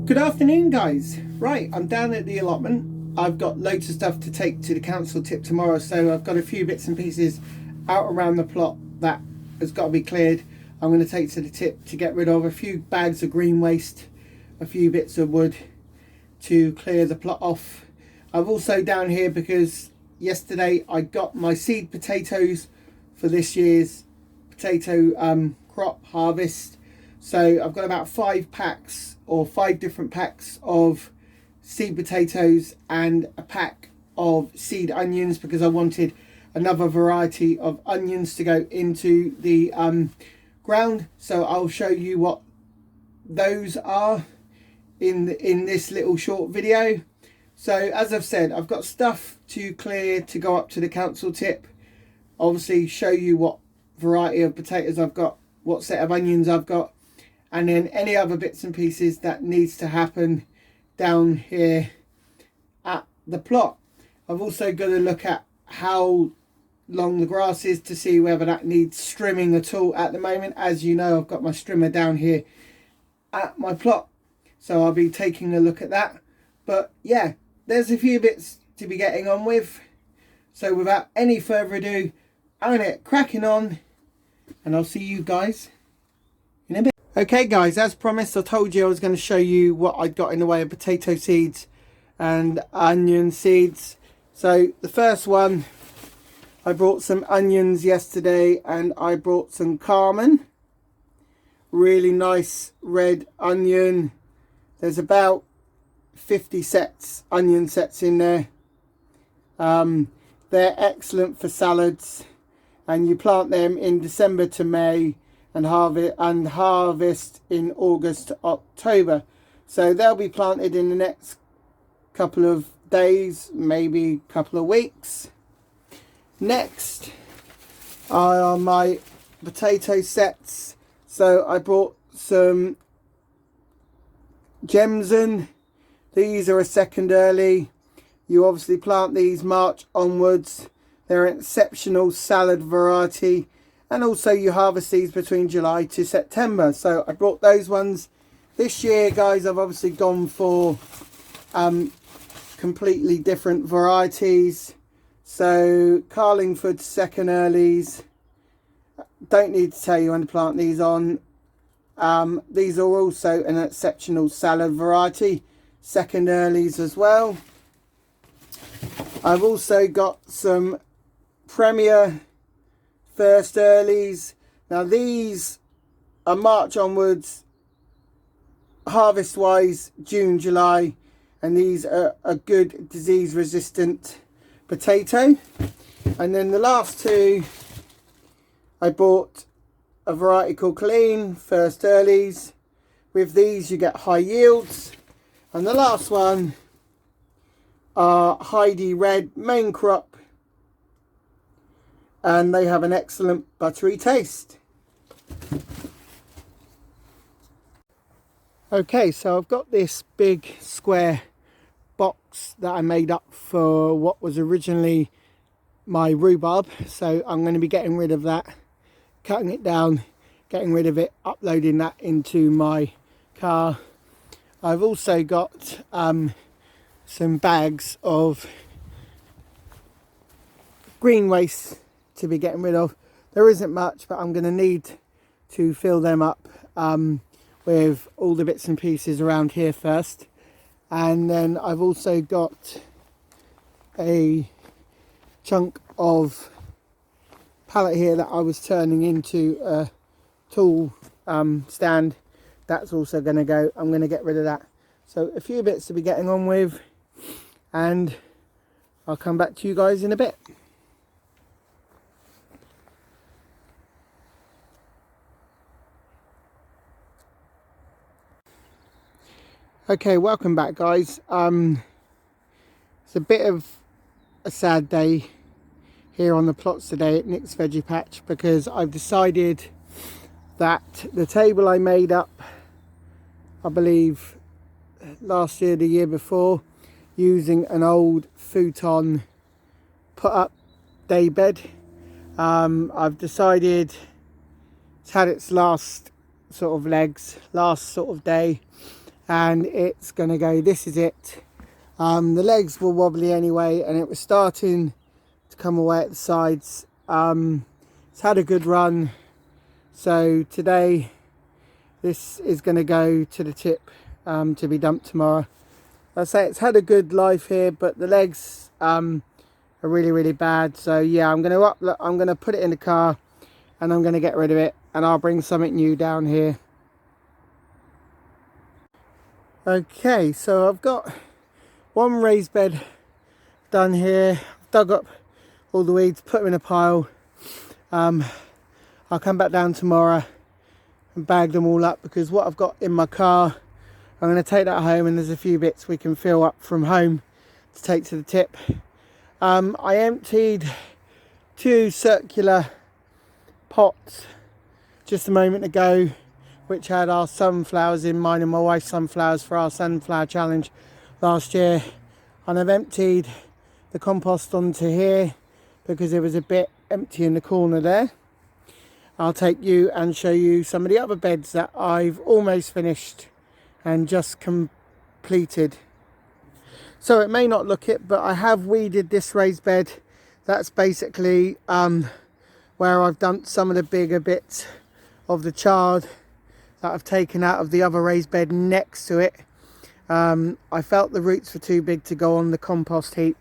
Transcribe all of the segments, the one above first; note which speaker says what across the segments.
Speaker 1: Good afternoon, guys. Right, I'm down at the allotment. I've got loads of stuff to take to the council tip tomorrow, so I've got a few bits and pieces out around the plot that has got to be cleared. I'm going to take to the tip to get rid of a few bags of green waste, a few bits of wood to clear the plot off. I've also down here because yesterday I got my seed potatoes for this year's potato crop harvest. So I've got about 5 packs or 5 different packs of seed potatoes and a pack of seed onions because I wanted another variety of onions to go into the ground. So I'll show you what those are in this little short video. So as I've said, I've got stuff to clear to go up to the council tip. Obviously show you what variety of potatoes I've got, what set of onions I've got, and then any other bits and pieces that needs to happen down here at the plot. I've also got to look at how long the grass is to see whether that needs trimming at all at the moment. As you know, I've got my strimmer down here at my plot, so I'll be taking a look at that. But yeah, there's a few bits to be getting on with. So without any further ado, I'm gonna get cracking on and I'll see you guys in a bit. Okay guys, as promised, I told you I was going to show you what I'd got in the way of potato seeds and onion seeds. So the first one, I brought some onions yesterday and I brought some Carmen. Really nice red onion. There's about 50 onion sets in there. They're excellent for salads, and you plant them in December to May and harvest in August to October. So they'll be planted in the next couple of days, maybe couple of weeks. Next are my potato sets. So I brought some Gemson. These are a second early. You obviously plant these March onwards. They're an exceptional salad variety. And also you harvest these between July to September. So I brought those ones. This year, guys, I've obviously gone for completely different varieties. So Carlingford second earlies. Don't need to tell you when to plant these on. These are also an exceptional salad variety. Second earlies as well. I've also got some Premier first earlies. Now these are March onwards, harvest wise June, July, and these are a good disease resistant potato. And then the last two, I bought a variety called Clean first earlies. With these you get high yields. And the last one are Heidi Red main crop, and they have an excellent buttery taste. Okay, so I've got this big square box that I made up for what was originally my rhubarb. So I'm going to be getting rid of that, cutting it down, getting rid of it, uploading that into my car. I've also got some bags of green waste to be getting rid of. There isn't much, but I'm going to need to fill them up with all the bits and pieces around here first. And then I've also got a chunk of pallet here that I was turning into a tool stand. That's also going to go. I'm going to get rid of that. So a few bits to be getting on with, and I'll come back to you guys in a bit. Okay, welcome back guys. It's a bit of a sad day here on the plots today at Nick's Veggie Patch, because I've decided that the table I made up, I believe last year, the year before, using an old futon put up day bed, I've decided it's had its last sort of legs, last sort of day, and it's gonna go. This is it. The legs were wobbly anyway, and it was starting to come away at the sides. It's had a good run, so today this is going to go to the tip to be dumped tomorrow. I say it's had a good life here, but the legs are really bad. So yeah, I'm going to put it in the car and I'm going to get rid of it, and I'll bring something new down here. Okay, so I've got one raised bed done here. I've dug up all the weeds, put them in a pile. I'll come back down tomorrow and bag them all up, because what I've got in my car, I'm going to take that home, and there's a few bits we can fill up from home to take to the tip. I emptied 2 circular pots just a moment ago, which had our sunflowers in, mine and my wife's sunflowers, for our sunflower challenge last year, and I've emptied the compost onto here because it was a bit empty in the corner there. I'll take you and show you some of the other beds that I've almost finished and just completed. So it may not look it, but I have weeded this raised bed. That's basically where I've dumped some of the bigger bits of the chard that I've taken out of the other raised bed next to it. I felt the roots were too big to go on the compost heap,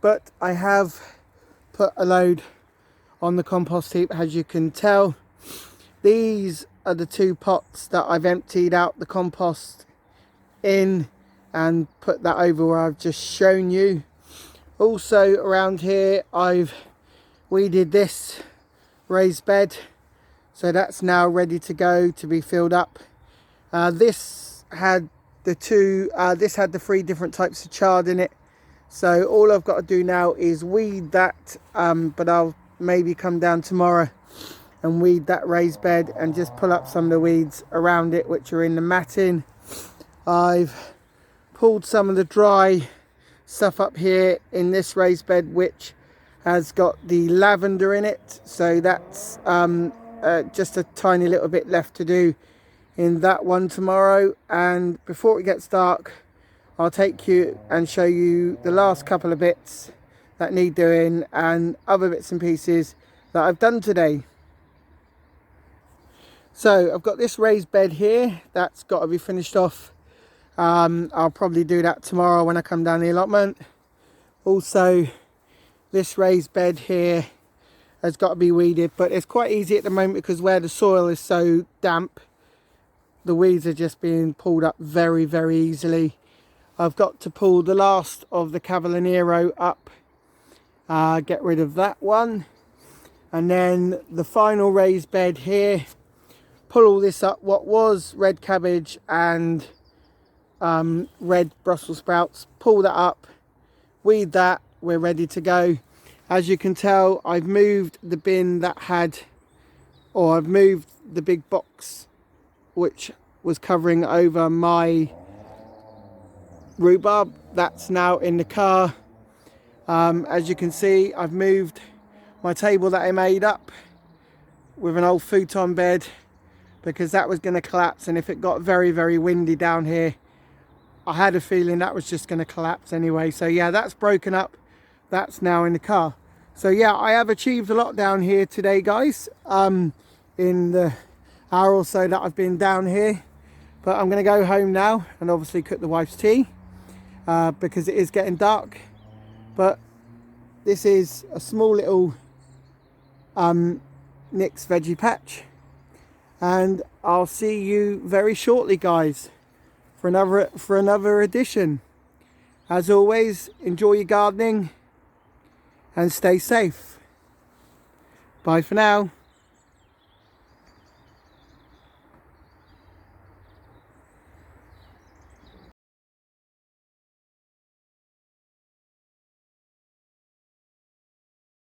Speaker 1: but I have put a load on the compost heap, as you can tell. These are the 2 pots that I've emptied out the compost in and put that over where I've just shown you. Also around here I've weeded this raised bed, so that's now ready to go to be filled up. This had the 3 different types of chard in it, so all I've got to do now is weed that, but I'll maybe come down tomorrow and weed that raised bed and just pull up some of the weeds around it which are in the matting. I've pulled some of the dry stuff up here in this raised bed, which has got the lavender in it, so that's just a tiny little bit left to do in that one tomorrow. And before it gets dark, I'll take you and show you the last couple of bits that need doing and other bits and pieces that I've done today. So I've got this raised bed here that's got to be finished off. I'll probably do that tomorrow when I come down the allotment. Also, this raised bed here has got to be weeded, but it's quite easy at the moment because where the soil is so damp, the weeds are just being pulled up very easily. I've got to pull the last of the Cavallonero up, get rid of that one, and then the final raised bed here, pull all this up. What was red cabbage and red Brussels sprouts, pull that up, weed that, we're ready to go. As you can tell, I've moved the bin that had, or I've moved the big box which was covering over my rhubarb. That's now in the car. As you can see, I've moved my table that I made up with an old futon bed because that was going to collapse, and if it got very windy down here, I had a feeling that was just going to collapse anyway. So yeah, that's broken up. That's now in the car. So yeah, I have achieved a lot down here today, guys, in the hour or so that I've been down here. But I'm going to go home now and obviously cook the wife's tea because it is getting dark. But this is a small little Nick's Veggie Patch, and I'll see you very shortly, guys, for another edition. As always, enjoy your gardening and stay safe. Bye for now.